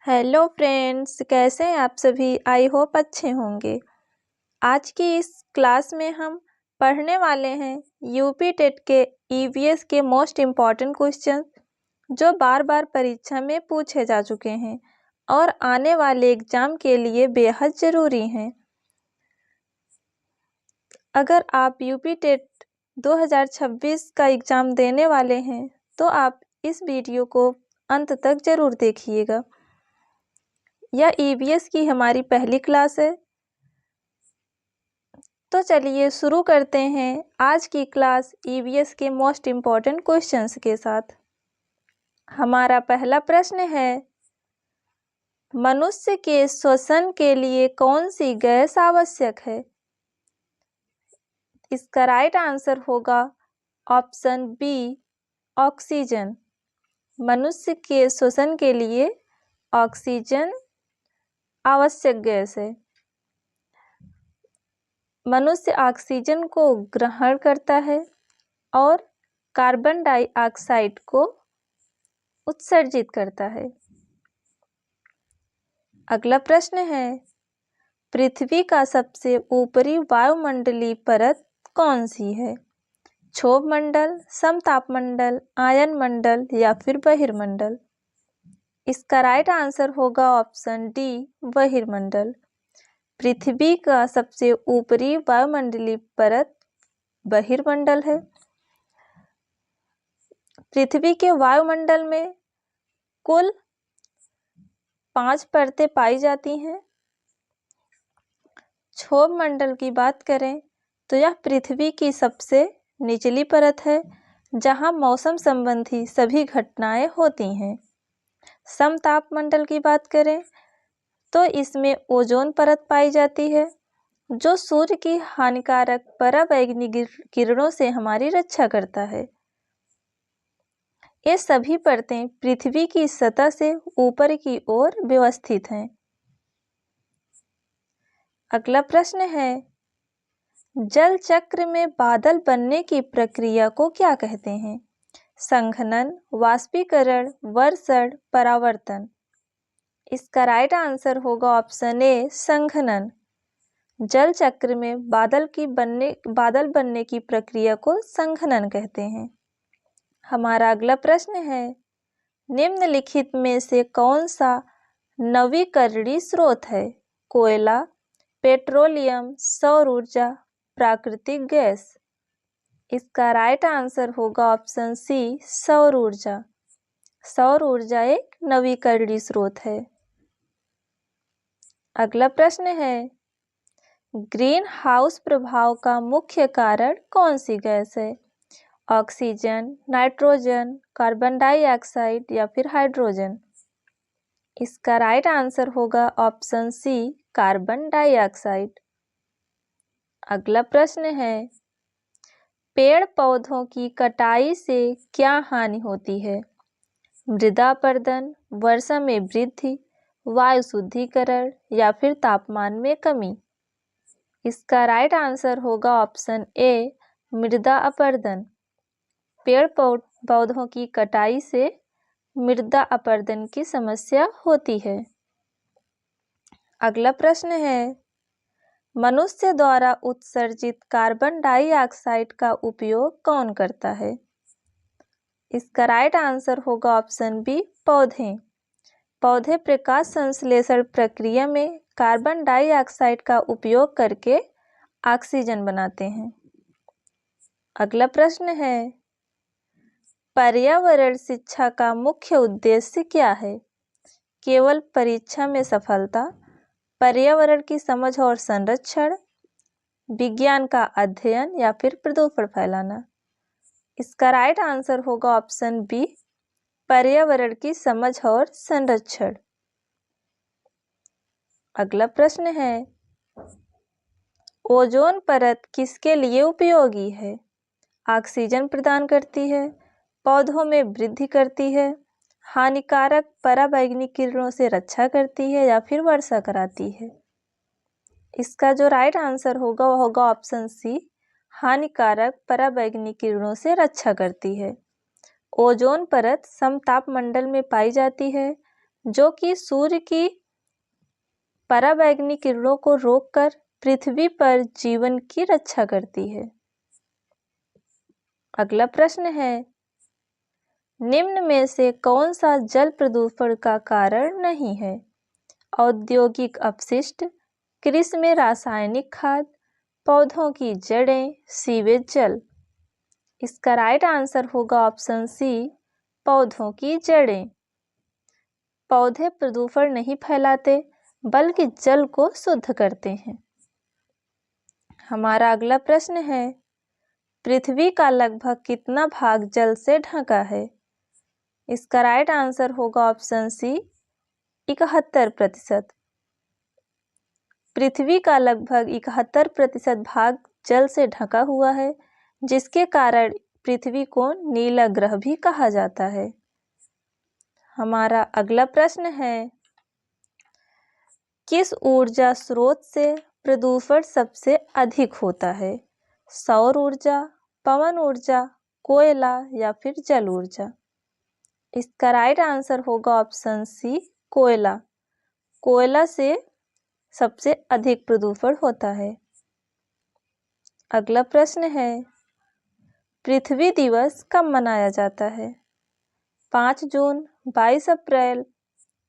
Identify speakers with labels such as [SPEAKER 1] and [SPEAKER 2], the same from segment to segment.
[SPEAKER 1] Hello friends, कैसे हैं आप सभी। आई होप अच्छे होंगे। आज की इस क्लास में हम पढ़ने वाले हैं यूपी टेट के ईवीएस के मोस्ट इम्पॉर्टेंट क्वेश्चन जो बार बार परीक्षा में पूछे जा चुके हैं और आने वाले एग्जाम के लिए बेहद ज़रूरी हैं। अगर आप यूपी टेट 2026 का एग्ज़ाम देने वाले हैं तो आप इस वीडियो को अंत तक ज़रूर देखिएगा। यह ईवीएस की हमारी पहली क्लास है, तो चलिए शुरू करते हैं आज की क्लास ईवीएस के मोस्ट इम्पॉर्टेंट क्वेश्चंस के साथ। हमारा पहला प्रश्न है, मनुष्य के श्वसन के लिए कौन सी गैस आवश्यक है। इसका राइट आंसर होगा ऑप्शन बी, ऑक्सीजन। मनुष्य के श्वसन के लिए ऑक्सीजन आवश्यक गैस है। मनुष्य ऑक्सीजन को ग्रहण करता है और कार्बन डाइऑक्साइड को उत्सर्जित करता है। अगला प्रश्न है, पृथ्वी का सबसे ऊपरी वायुमंडलीय परत कौन सी है। क्षोभ मंडल, समतापमंडल, आयन मंडल या फिर बहिर्मंडल। इसका राइट आंसर होगा ऑप्शन डी, बहिर्मंडल। पृथ्वी का सबसे ऊपरी वायुमंडलीय परत बहिर्मंडल है। पृथ्वी के वायुमंडल में कुल 5 परतें पाई जाती हैं। क्षोभ मंडल की बात करें तो यह पृथ्वी की सबसे निचली परत है जहां मौसम संबंधी सभी घटनाएं होती हैं। समतापमंडल की बात करें तो इसमें ओजोन परत पाई जाती है जो सूर्य की हानिकारक पराबैंगनी किरणों से हमारी रक्षा करता है। ये सभी परतें पृथ्वी की सतह से ऊपर की ओर व्यवस्थित हैं। अगला प्रश्न है, जल चक्र में बादल बनने की प्रक्रिया को क्या कहते हैं। संघनन, वाष्पीकरण, वर्षण, परावर्तन। इसका राइट आंसर होगा ऑप्शन ए, संघनन। जल चक्र में बादल बनने की प्रक्रिया को संघनन कहते हैं। हमारा अगला प्रश्न है, निम्नलिखित में से कौन सा नवीकरणीय स्रोत है। कोयला, पेट्रोलियम, सौर ऊर्जा, प्राकृतिक गैस। इसका राइट आंसर होगा ऑप्शन सी, सौर ऊर्जा। सौर ऊर्जा एक नवीकरणीय स्रोत है। अगला प्रश्न है, ग्रीन हाउस प्रभाव का मुख्य कारण कौन सी गैस है। ऑक्सीजन, नाइट्रोजन, कार्बन डाइऑक्साइड या फिर हाइड्रोजन। इसका राइट आंसर होगा ऑप्शन सी, कार्बन डाइऑक्साइड। अगला प्रश्न है, पेड़ पौधों की कटाई से क्या हानि होती है। मृदा अपरदन, वर्षा में वृद्धि, वायु शुद्धिकरण या फिर तापमान में कमी। इसका राइट आंसर होगा ऑप्शन ए, मृदा अपरदन। पेड़ पौधों की कटाई से मृदा अपरदन की समस्या होती है। अगला प्रश्न है, मनुष्य द्वारा उत्सर्जित कार्बन डाइऑक्साइड का उपयोग कौन करता है। इसका राइट आंसर होगा ऑप्शन बी, पौधे। पौधे प्रकाश संश्लेषण प्रक्रिया में कार्बन डाइऑक्साइड का उपयोग करके ऑक्सीजन बनाते हैं। अगला प्रश्न है, पर्यावरण शिक्षा का मुख्य उद्देश्य क्या है। केवल परीक्षा में सफलता, पर्यावरण की समझ और संरक्षण, विज्ञान का अध्ययन या फिर प्रदूषण फैलाना। इसका राइट आंसर होगा ऑप्शन बी, पर्यावरण की समझ और संरक्षण। अगला प्रश्न है, ओजोन परत किसके लिए उपयोगी है। ऑक्सीजन प्रदान करती है, पौधों में वृद्धि करती है, हानिकारक पराबैंगनी किरणों से रक्षा करती है या फिर वर्षा कराती है। इसका जो राइट आंसर होगा वो होगा ऑप्शन सी, हानिकारक पराबैंगनी किरणों से रक्षा करती है। ओजोन परत समताप मंडल में पाई जाती है जो कि सूर्य की पराबैंगनी किरणों को रोककर पृथ्वी पर जीवन की रक्षा करती है। अगला प्रश्न है, निम्न में से कौन सा जल प्रदूषण का कारण नहीं है? औद्योगिक अपशिष्ट, कृषि में रासायनिक खाद, पौधों की जड़ें, सीवेज जल। इसका राइट आंसर होगा ऑप्शन सी, पौधों की जड़ें। पौधे प्रदूषण नहीं फैलाते बल्कि जल को शुद्ध करते हैं। हमारा अगला प्रश्न है, पृथ्वी का लगभग कितना भाग जल से ढका है? इसका राइट आंसर होगा ऑप्शन सी, 71%। पृथ्वी का लगभग 71% भाग जल से ढका हुआ है, जिसके कारण पृथ्वी को नीला ग्रह भी कहा जाता है। हमारा अगला प्रश्न है, किस ऊर्जा स्रोत से प्रदूषण सबसे अधिक होता है? सौर ऊर्जा, पवन ऊर्जा, कोयला या फिर जल ऊर्जा। इसका राइट आंसर होगा ऑप्शन सी, कोयला। कोयला से सबसे अधिक प्रदूषण होता है। अगला प्रश्न है, पृथ्वी दिवस कब मनाया जाता है? 5 जून, 22 अप्रैल,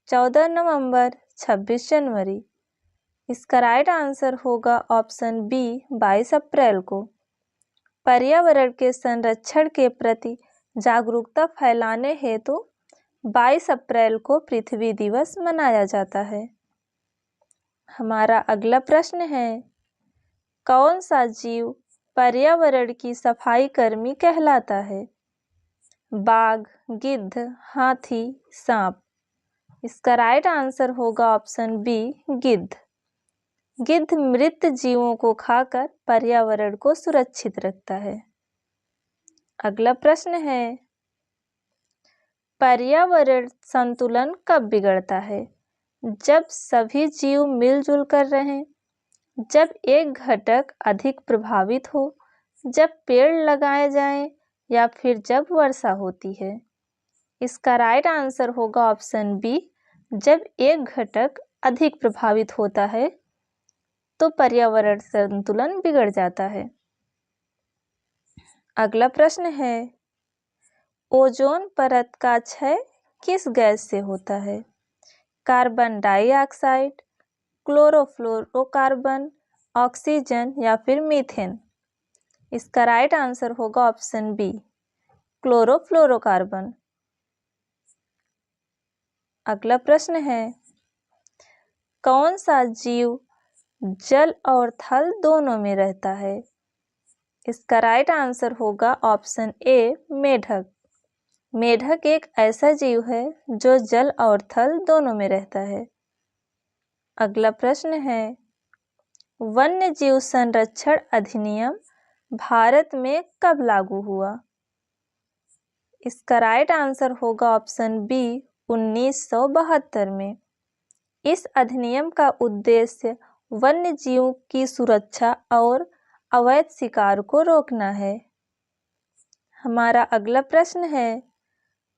[SPEAKER 1] 14 नवंबर, 26 जनवरी। इसका राइट आंसर होगा ऑप्शन बी, 22 अप्रैल को। पर्यावरण के संरक्षण के प्रति जागरूकता फैलाने हेतु 22 अप्रैल को पृथ्वी दिवस मनाया जाता है। हमारा अगला प्रश्न है, कौन सा जीव पर्यावरण की सफाई कर्मी कहलाता है? बाघ, गिद्ध, हाथी, सांप। इसका राइट आंसर होगा ऑप्शन बी, गिद्ध। गिद्ध मृत जीवों को खाकर पर्यावरण को सुरक्षित रखता है। अगला प्रश्न है, पर्यावरण संतुलन कब बिगड़ता है? जब सभी जीव मिलजुल कर रहें, जब एक घटक अधिक प्रभावित हो, जब पेड़ लगाए जाएं या फिर जब वर्षा होती है। इसका राइट आंसर होगा ऑप्शन बी, जब एक घटक अधिक प्रभावित होता है तो पर्यावरण संतुलन बिगड़ जाता है। अगला प्रश्न है, ओजोन परत का क्षय किस गैस से होता है? कार्बन डाइऑक्साइड, क्लोरोफ्लोरोकार्बन, ऑक्सीजन या फिर मीथेन। इसका राइट आंसर होगा ऑप्शन बी, क्लोरोफ्लोरोकार्बन। अगला प्रश्न है, कौन सा जीव जल और थल दोनों में रहता है? इसका राइट आंसर होगा ऑप्शन ए, मेढक। मेढक एक ऐसा जीव है जो जल और थल दोनों में रहता है। अगला प्रश्न है, वन्य जीव संरक्षण अधिनियम भारत में कब लागू हुआ? इसका राइट आंसर होगा ऑप्शन बी, 1972 में। इस अधिनियम का उद्देश्य वन्य जीव की सुरक्षा और अवैध शिकार को रोकना है। हमारा अगला प्रश्न है,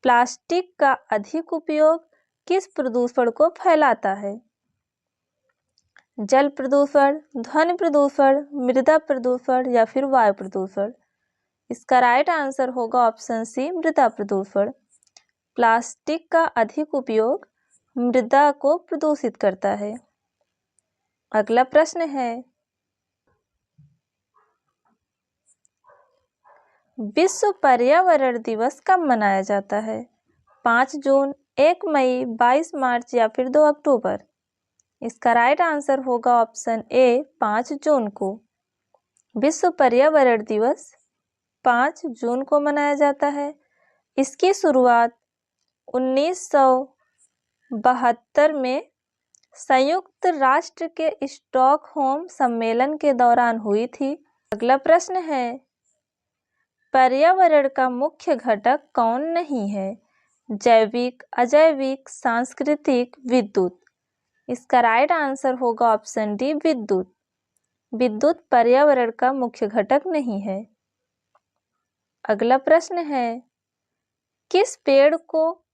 [SPEAKER 1] प्लास्टिक का अधिक उपयोग किस प्रदूषण को फैलाता है? जल प्रदूषण, ध्वनि प्रदूषण, मृदा प्रदूषण या फिर वायु प्रदूषण। इसका राइट आंसर होगा ऑप्शन सी, मृदा प्रदूषण। प्लास्टिक का अधिक उपयोग मृदा को प्रदूषित करता है। अगला प्रश्न है, विश्व पर्यावरण दिवस कब मनाया जाता है? 5 जून, 1 मई, 22 मार्च या फिर 2 अक्टूबर। इसका राइट आंसर होगा ऑप्शन ए, 5 जून को। विश्व पर्यावरण दिवस 5 जून को मनाया जाता है। इसकी शुरुआत 1972 में संयुक्त राष्ट्र के स्टॉकहोम सम्मेलन के दौरान हुई थी। अगला प्रश्न है, पर्यावरण का मुख्य घटक कौन नहीं है? जैविक, अजैविक, सांस्कृतिक, विद्युत। इसका राइट आंसर होगा ऑप्शन डी, विद्युत। विद्युत पर्यावरण का मुख्य घटक नहीं है। अगला प्रश्न है, किस पेड़ को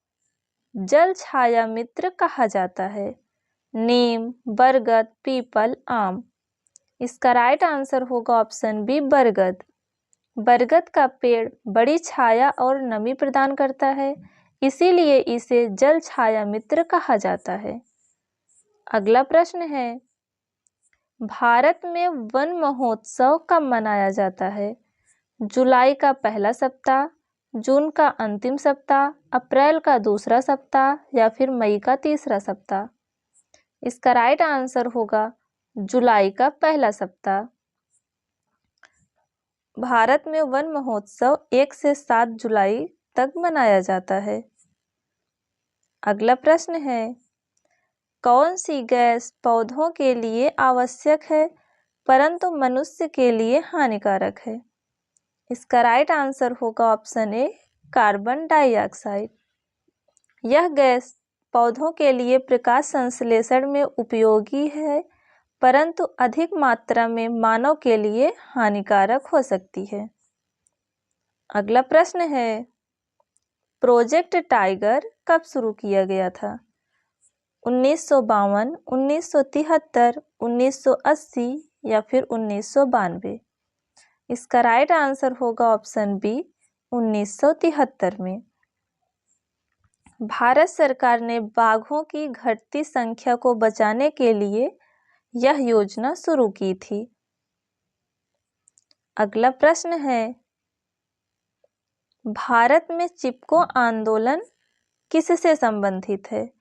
[SPEAKER 1] जल छाया मित्र कहा जाता है? नीम, बरगद, पीपल, आम। इसका राइट आंसर होगा ऑप्शन बी, बरगद। बरगद का पेड़ बड़ी छाया और नमी प्रदान करता है, इसीलिए इसे जल छाया मित्र कहा जाता है। अगला प्रश्न है, भारत में वन महोत्सव कब मनाया जाता है? जुलाई का पहला सप्ताह, जून का अंतिम सप्ताह, अप्रैल का दूसरा सप्ताह या फिर मई का तीसरा सप्ताह? इसका राइट आंसर होगा जुलाई का पहला सप्ताह। भारत में वन महोत्सव 1 से 7 जुलाई तक मनाया जाता है। अगला प्रश्न है, कौन सी गैस पौधों के लिए आवश्यक है परंतु मनुष्य के लिए हानिकारक है? इसका राइट आंसर होगा ऑप्शन ए, कार्बन डाइऑक्साइड। यह गैस पौधों के लिए प्रकाश संश्लेषण में उपयोगी है परंतु अधिक मात्रा में मानव के लिए हानिकारक हो सकती है। अगला प्रश्न है, प्रोजेक्ट टाइगर कब शुरू किया गया था? 1952, 1973, 1980 या फिर 1992? इसका राइट आंसर होगा ऑप्शन बी, 1973 में। भारत सरकार ने बाघों की घटती संख्या को बचाने के लिए यह योजना शुरू की थी। अगला प्रश्न है, भारत में चिपको आंदोलन किससे संबंधित है?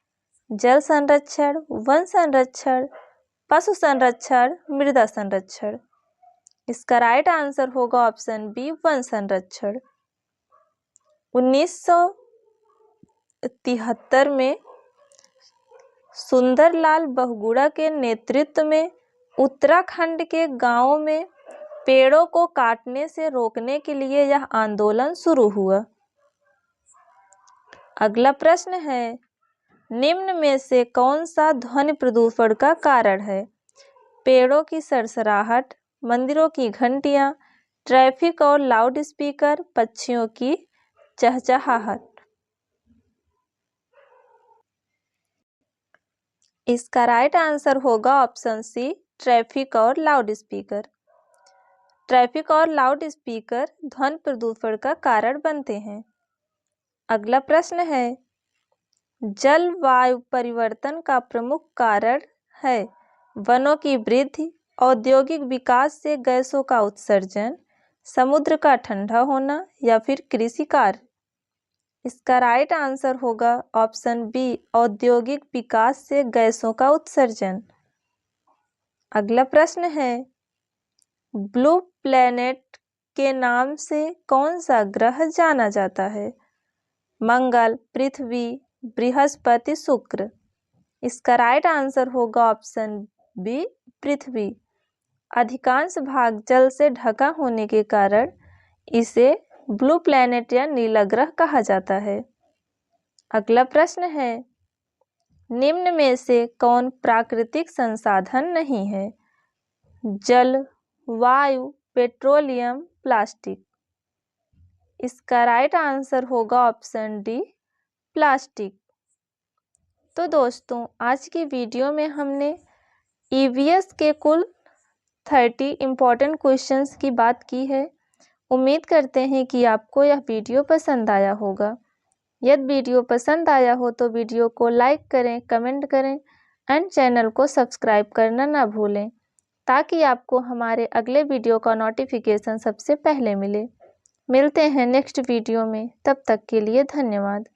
[SPEAKER 1] जल संरक्षण, वन संरक्षण, पशु संरक्षण, मृदा संरक्षण? इसका राइट आंसर होगा ऑप्शन बी, वन संरक्षण। 1973 में सुंदरलाल बहुगुणा के नेतृत्व में उत्तराखंड के गांवों में पेड़ों को काटने से रोकने के लिए यह आंदोलन शुरू हुआ। अगला प्रश्न है, निम्न में से कौन सा ध्वनि प्रदूषण का कारण है? पेड़ों की सरसराहट, मंदिरों की घंटियां, ट्रैफिक और लाउड स्पीकर, पक्षियों की चहचहाहट? इसका राइट आंसर होगा ऑप्शन सी, ट्रैफिक और लाउड स्पीकर। ट्रैफिक और लाउड स्पीकर ध्वनि प्रदूषण का कारण बनते हैं। अगला प्रश्न है, जलवायु परिवर्तन का प्रमुख कारण है वनों की वृद्धि, औद्योगिक विकास से गैसों का उत्सर्जन, समुद्र का ठंडा होना या फिर कृषि कार्य? इसका राइट आंसर होगा ऑप्शन बी, औद्योगिक विकास से गैसों का उत्सर्जन। अगला प्रश्न है, ब्लू प्लैनेट के नाम से कौन सा ग्रह जाना जाता है? मंगल, पृथ्वी, बृहस्पति, शुक्र? इसका राइट आंसर होगा ऑप्शन बी, पृथ्वी। अधिकांश भाग जल से ढका होने के कारण इसे ब्लू प्लैनेट या नीला ग्रह कहा जाता है। अगला प्रश्न है, निम्न में से कौन प्राकृतिक संसाधन नहीं है? जल, वायु, पेट्रोलियम, प्लास्टिक? इसका राइट आंसर होगा ऑप्शन डी, प्लास्टिक। तो दोस्तों, आज की वीडियो में हमने ईवीएस के कुल 30 इम्पॉर्टेंट क्वेश्चंस की बात की है। उम्मीद करते हैं कि आपको यह वीडियो पसंद आया होगा। यदि वीडियो पसंद आया हो तो वीडियो को लाइक करें, कमेंट करें एंड चैनल को सब्सक्राइब करना ना भूलें ताकि आपको हमारे अगले वीडियो का नोटिफिकेशन सबसे पहले मिले। मिलते हैं नेक्स्ट वीडियो में, तब तक के लिए धन्यवाद।